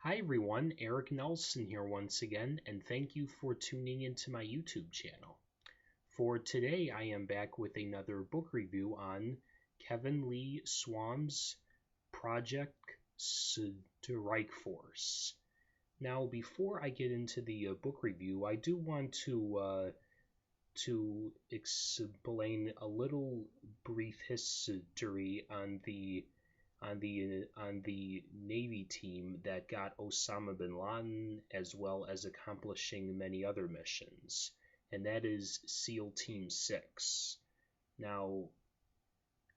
Hi everyone, Eric Nelson here once again, and thank you for tuning into my YouTube channel. For today, I am back with another book review on Kevin Lee Swaim's Project StrikeForce. Now, before I get into the book review, I do want to explain a little brief history on the Navy team that got Osama bin Laden, as well as accomplishing many other missions, and that is SEAL Team 6. Now,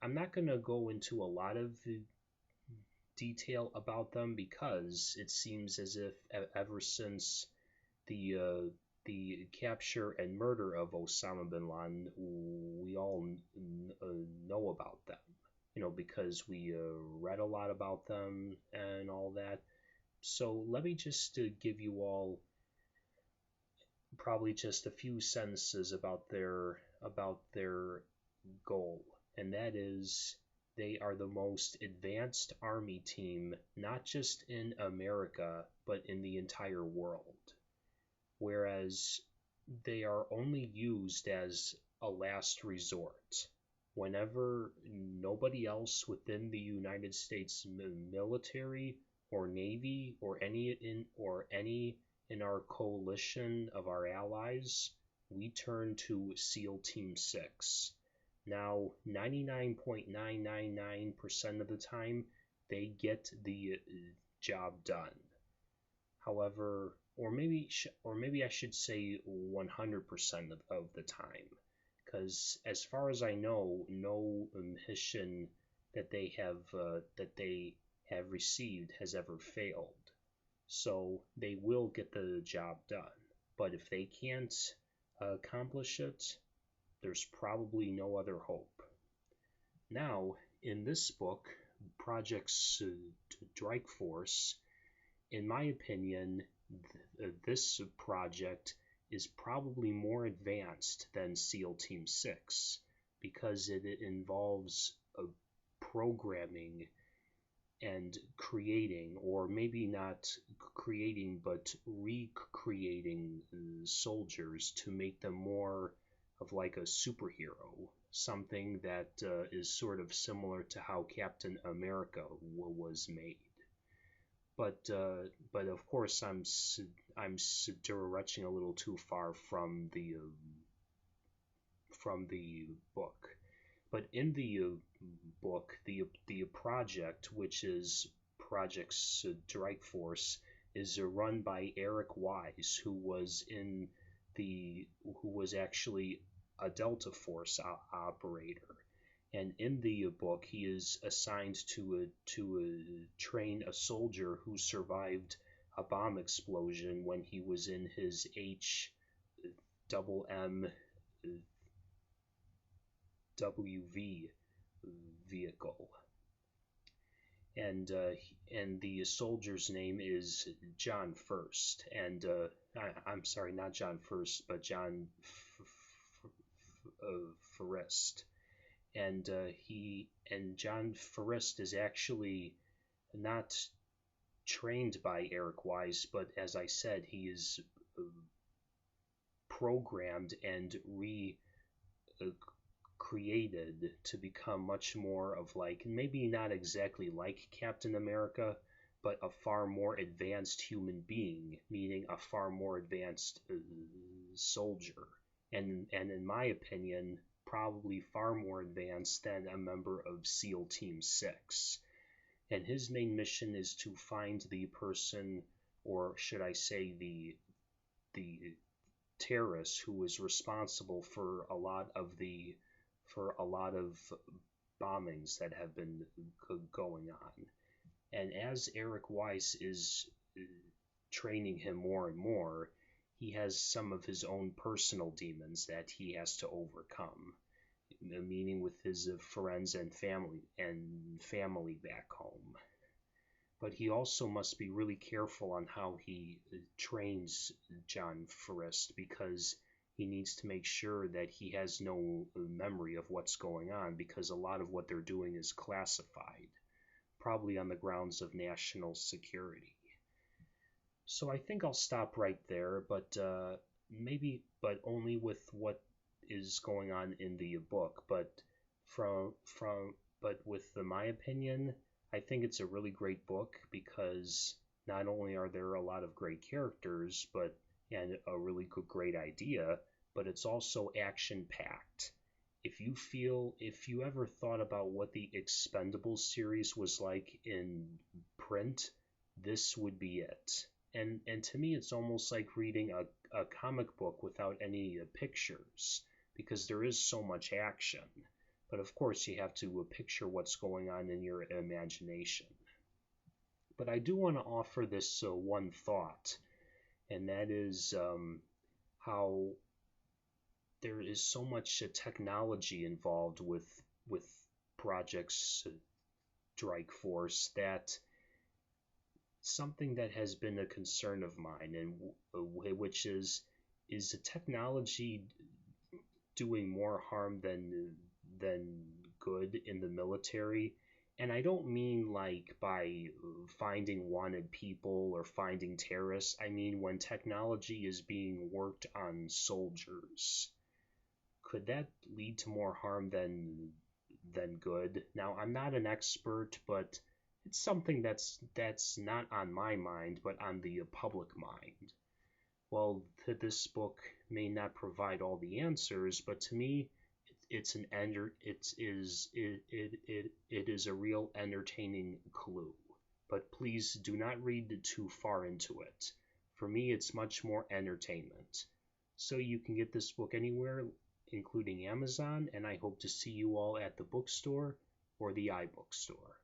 I'm not going to go into a lot of detail about them because it seems as if ever since the capture and murder of Osama bin Laden, we all know about them. Because we read a lot about them and all that. So let me just give you all probably just a few sentences about their goal, and that is they are the most advanced army team, not just in America, but in the entire world. Whereas they are only used as a last resort. Whenever nobody else within the United States military or Navy or any in our coalition of our allies, we turn to SEAL Team 6. Now, 99.999% of the time, they get the job done. However, or maybe I should say 100% of the time. Because as far as I know, no mission that they have received has ever failed. So they will get the job done. But if they can't accomplish it, there's probably no other hope. Now, in this book, Project StrikeForce, in my opinion, this project is probably more advanced than SEAL Team 6 because it involves programming and creating, or maybe not creating, but recreating soldiers to make them more of like a superhero, something that is sort of similar to how Captain America was made. But of course I'm stretching a little too far from the book. But in the book, the project, which is Project StrikeForce, is run by Eric Wise, who was actually a Delta Force operator. And in the book, he is assigned to train a soldier who survived a bomb explosion when he was in his HMMWV vehicle. And the soldier's name is John First. And I'm sorry, not John First, but John Forrest. And John Forrest is actually not trained by Eric Wise, but as I said, he is programmed and recreated to become much more of like, maybe not exactly like Captain America, but a far more advanced human being, meaning a far more advanced soldier. And in my opinion, probably far more advanced than a member of SEAL Team 6. And his main mission is to find the person, or should I say the terrorist who was responsible for a lot of bombings that have been going on. And as Eric Weiss is training him more and more, he has some of his own personal demons that he has to overcome, meaning with his friends and family back home. But he also must be really careful on how he trains John Forrest, because he needs to make sure that he has no memory of what's going on, because a lot of what they're doing is classified, probably on the grounds of national security. So I think I'll stop right there, but but only with what is going on in the book. But with my opinion, I think it's a really great book because not only are there a lot of great characters, and a really great idea, but it's also action packed. If you ever thought about what the Expendables series was like in print, this would be it. And to me, it's almost like reading a comic book without any pictures, because there is so much action. But of course, you have to picture what's going on in your imagination. But I do want to offer this one thought, and that is how there is so much technology involved with projects StrikeForce, that something that has been a concern of mine, and which is the technology doing more harm than good in the military? And I don't mean like by finding wanted people or finding terrorists. I mean when technology is being worked on soldiers. Could that lead to more harm than good? Now, I'm not an expert, but it's something that's not on my mind, but on the public mind. Well, this book may not provide all the answers, but to me, it's an it is a real entertaining clue. But please do not read too far into it. For me, it's much more entertainment. So you can get this book anywhere, including Amazon, and I hope to see you all at the bookstore or the iBookstore.